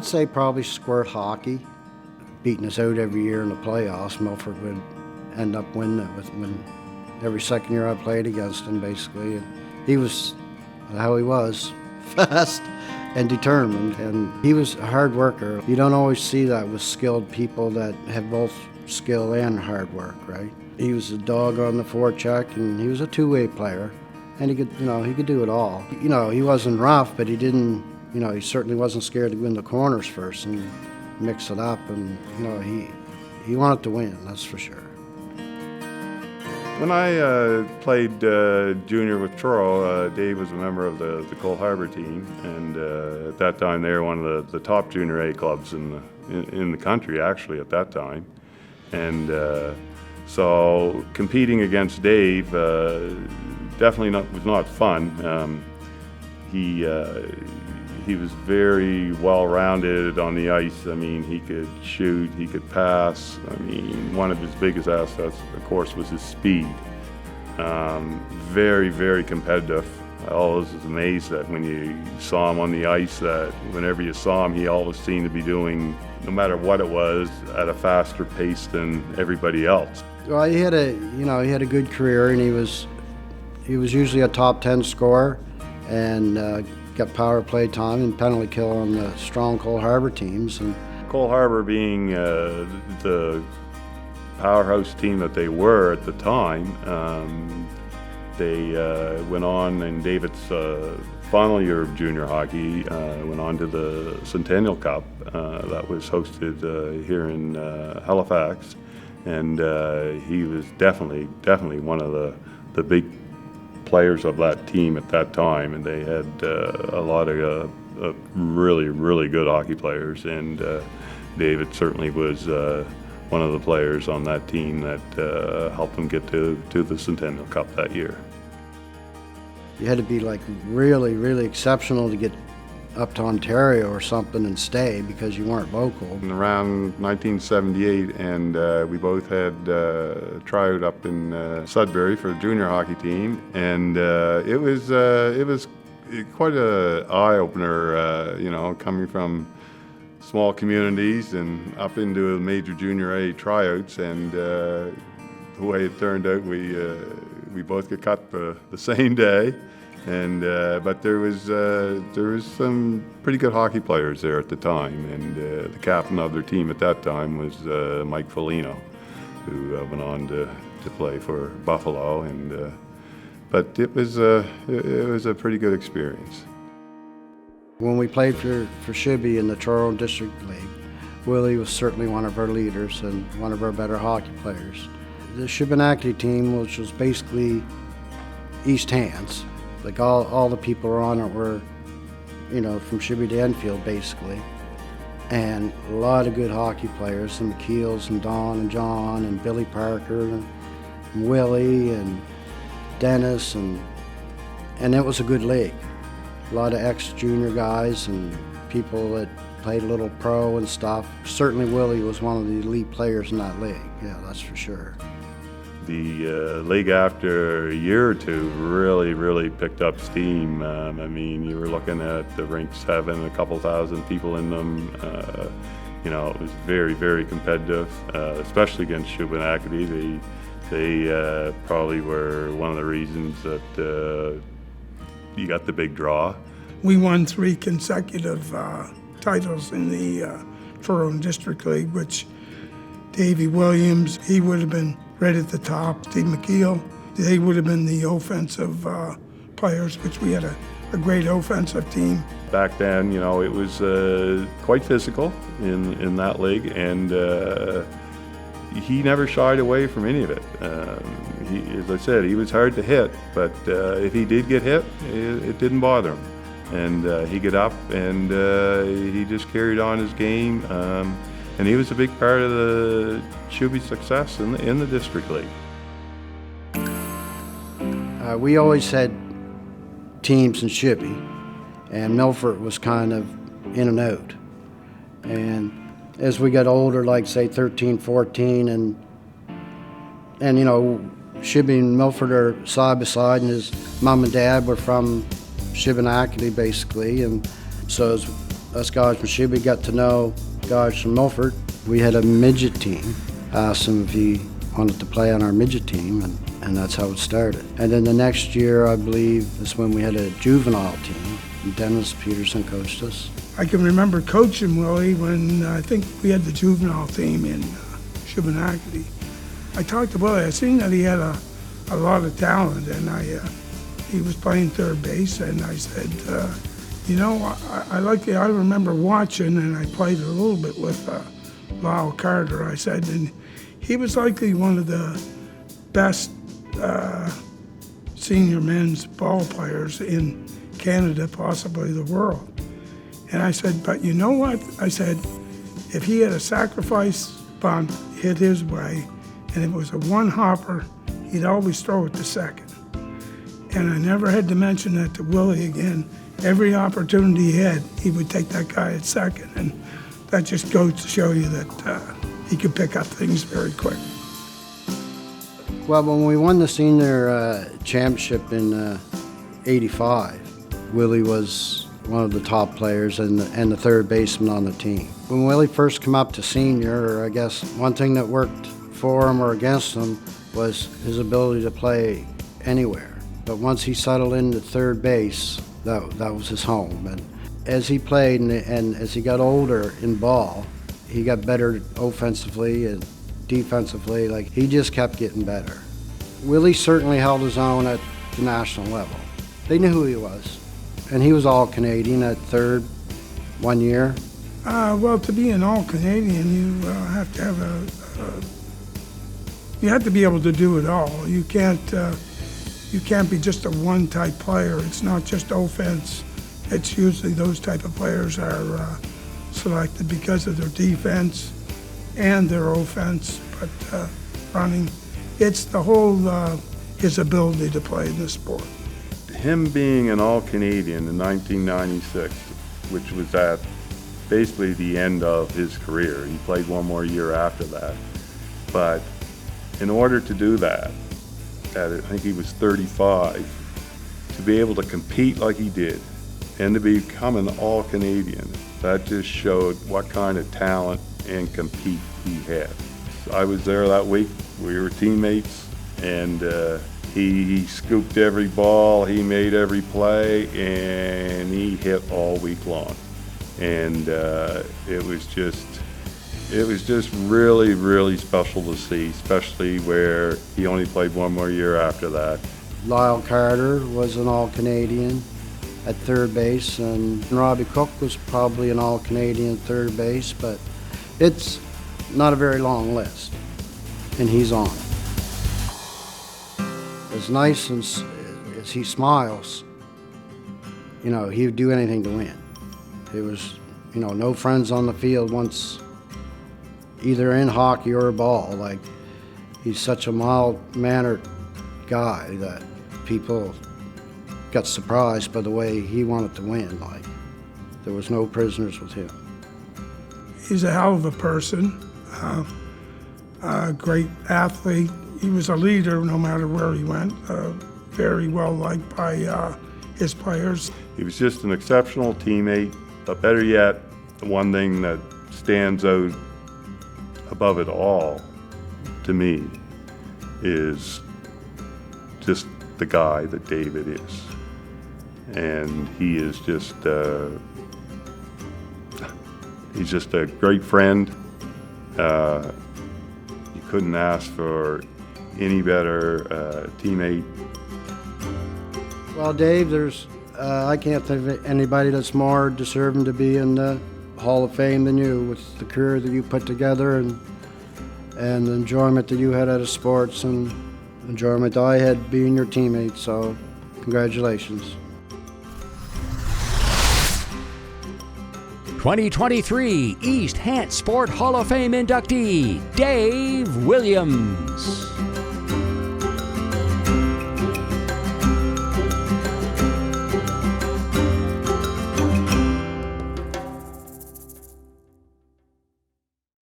would say probably squirt hockey, beating us out every year in the playoffs. Milford would end up winning it when every second year I played against him, basically. And he was how he was, fast and determined, and he was a hard worker. You don't always see that with skilled people that have both skill and hard work, right? He was a dog on the forecheck, and he was a two-way player, and he could do it all. He wasn't rough, but he didn't, he certainly wasn't scared to go in the corners first and mix it up, and he wanted to win, that's for sure. When I played junior with Truro, Dave was a member of the Cole Harbour team, and at that time they were one of the top junior A clubs in the country, actually, at that time. And so competing against Dave definitely was not fun. He was very well-rounded on the ice. I mean, he could shoot, he could pass. I mean, one of his biggest assets, of course, was his speed. Very, very competitive. I always was amazed that when you saw him on the ice, that whenever you saw him, he always seemed to be doing, no matter what it was, at a faster pace than everybody else. Well, he had a good career, and he was usually a top 10 scorer, and got power play time and penalty kill on the strong Cole Harbour teams. And Cole Harbour being the powerhouse team that they were at the time, they went on in David's final year of junior hockey, went on to the Centennial Cup that was hosted here in Halifax, and he was definitely one of the big players of that team at that time, and they had a lot of really, really good hockey players, and David certainly was one of the players on that team that helped them get to the Centennial Cup that year. You had to be like really, really exceptional to get up to Ontario or something and stay, because you weren't local. Around 1978, and we both had a tryout up in Sudbury for a junior hockey team, and it was quite an eye-opener, coming from small communities and up into major junior A tryouts, and the way it turned out, we both got cut the same day. And but there was some pretty good hockey players there at the time, and the captain of their team at that time was Mike Foligno, who went on to play for Buffalo. And but it was a pretty good experience. When we played for Shibby in the Truro District League, Willie was certainly one of our leaders and one of our better hockey players. The Shubenacadie team, which was basically East Hands. Like all the people on it were, from Shibby to Enfield, basically. And a lot of good hockey players, the McKeels and Don and John and Billy Parker and Willie and Dennis, and it was a good league. A lot of ex-junior guys and people that played a little pro and stuff. Certainly Willie was one of the elite players in that league, yeah, that's for sure. The league, after a year or two, really picked up steam. I mean, you were looking at the rinks having a couple thousand people in them. It was very, very competitive, especially against Shubenacadie. They probably were one of the reasons that you got the big draw. We won 3 consecutive titles in the Truro District League, which Davey Williams, he would have been right at the top. Steve McKeel, they would have been the offensive players, which we had a great offensive team. Back then, it was quite physical in that league, and he never shied away from any of it. As I said, he was hard to hit, but if he did get hit, it didn't bother him. And he'd get up and he just carried on his game. And he was a big part of the Shubby's success in the district league. We always had teams in Shibby, and Milford was kind of in and out. And as we got older, like say 13, 14, and Shibby and Milford are side by side, and his mom and dad were from Shubenacadie basically, and so as us guys from Shibby got to know guys from Milford. We had a midget team. Asked him if he wanted to play on our midget team, and that's how it started. And then the next year, I believe, is when we had a juvenile team. And Dennis Peterson coached us. I can remember coaching Willie when I think we had the juvenile team in Shubenacadie. I talked to Willie. I seen that he had a lot of talent, and he was playing third base, and I said, I remember watching, and I played a little bit with Lyle Carter, I said, and he was likely one of the best senior men's ball players in Canada, possibly the world. And I said, but you know what? I said, if he had a sacrifice bunt hit his way, and it was a one-hopper, he'd always throw it to second. And I never had to mention that to Willie again. Every opportunity he had, he would take that guy at second. And that just goes to show you that he could pick up things very quick. Well, when we won the senior championship in '85, Willie was one of the top players and the third baseman on the team. When Willie first came up to senior, I guess one thing that worked for him or against him was his ability to play anywhere. But once he settled into third base, that was his home. And as he played and as he got older in ball, he got better offensively and defensively. Like, he just kept getting better. Willie certainly held his own at the national level. They knew who he was. And he was all Canadian at third 1 year. Well, to be an all Canadian, you have to have you have to be able to do it all. You can't be just a one-type player. It's not just offense. It's usually those type of players are selected because of their defense and their offense. But running, it's the whole his ability to play in this sport. Him being an All-Canadian in 1996, which was at basically the end of his career. He played one more year after that. But in order to do that, at I think he was 35, to be able to compete like he did and to become an All-Canadian, that just showed what kind of talent and compete he had. I was there that week. We were teammates, and he scooped every ball, he made every play, and he hit all week long. And it was just really, really special to see, especially where he only played one more year after that. Lyle Carter was an All-Canadian at third base, and Robbie Cook was probably an All-Canadian third base, but it's not a very long list, and he's on it. As nice as he smiles, he would do anything to win. It was, no friends on the field once, either in hockey or ball. Like, he's such a mild-mannered guy that people got surprised by the way he wanted to win. Like, there was no prisoners with him. He's a hell of a person, a great athlete. He was a leader no matter where he went, very well liked by his players. He was just an exceptional teammate, but better yet, the one thing that stands out above it all to me is just the guy that David is. And he is just, he's just a great friend. You couldn't ask for any better teammate. Well, Dave, I can't think of anybody that's more deserving to be in the Hall of Fame than you, with the career that you put together and the enjoyment that you had out of sports and enjoyment I had being your teammate. So, congratulations. 2023 East Hants Sport Hall of Fame inductee, Dave Williams.